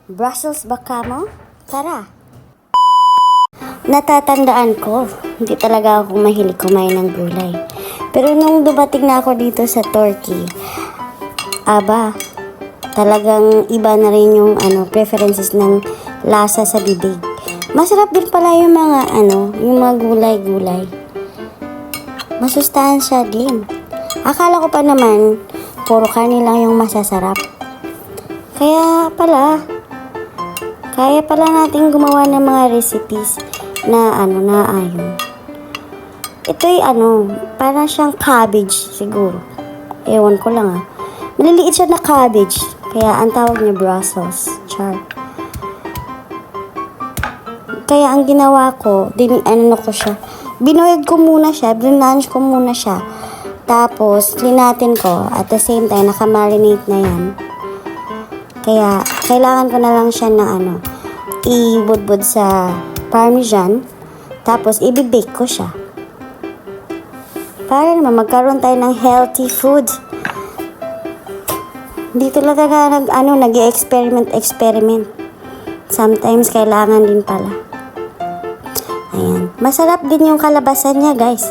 Brussels baka mo? Tara. Natatandaan ko, hindi talaga ako mahilig kumain ng gulay. Pero nung dumating na ako dito sa Turkey, talagang iba na rin yung preferences ng lasa sa bibig. Masarap din pala yung mga gulay-gulay. Masustansya din. Akala ko pa naman, puro karne lang yung masasarap. Kaya pala natin gumawa ng mga recipes na ayon. Ito'y para siyang cabbage siguro. Ewan ko lang Maliliit siya na cabbage. Kaya ang tawag niya Brussels. Char. Kaya ang ginawa ko, binoiled ko muna siya, blanch ko muna siya. Tapos, linatin ko. At the same time, nakamarinate na yan. Kaya, kailangan ko na lang siya na ibudbud sa parmesan. Tapos, ibibake ko siya. Para naman magkaroon tayo ng healthy food. Hindi talaga nag-experiment. Sometimes, kailangan din pala. Ayan. Masarap din yung kalabasan niya, guys.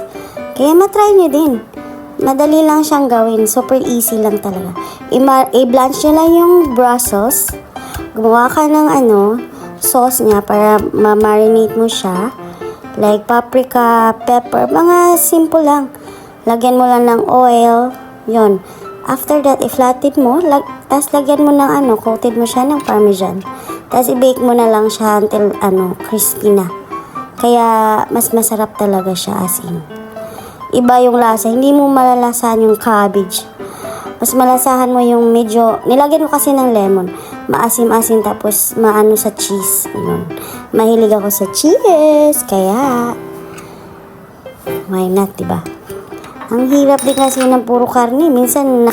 Kaya matry nyo din. Madali lang siyang gawin. Super easy lang talaga. I-blanch nyo lang yung Brussels. Gumawa ka ng sauce niya para ma-marinate mo siya. Like paprika, pepper, mga simple lang. Lagyan mo lang ng oil. Yon. After that, i-flatten mo. Tapos lagyan mo ng coated mo siya ng parmesan. Tapos i-bake mo na lang siya until crispy na. Kaya mas masarap talaga siya as in. Iba yung lasa. Hindi mo malalasahan yung cabbage. Mas malasahan mo yung medyo, nilagyan mo kasi ng lemon. Maasim-asim tapos sa cheese. Yun. Mahilig ako sa cheese. Kaya, why not, diba? Ang hirap din kasi ng puro karne. Minsan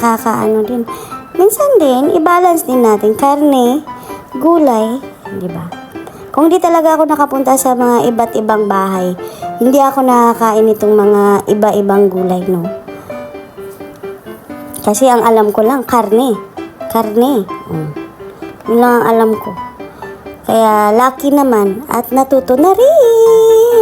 din. Minsan din, i-balance din natin. Karne, gulay, diba? Kung di talaga ako nakapunta sa mga iba't ibang bahay, hindi ako nakakain itong mga iba-ibang gulay, no? Kasi ang alam ko lang, karne. Yun lang ang alam ko. Kaya lucky naman at natuto na rin.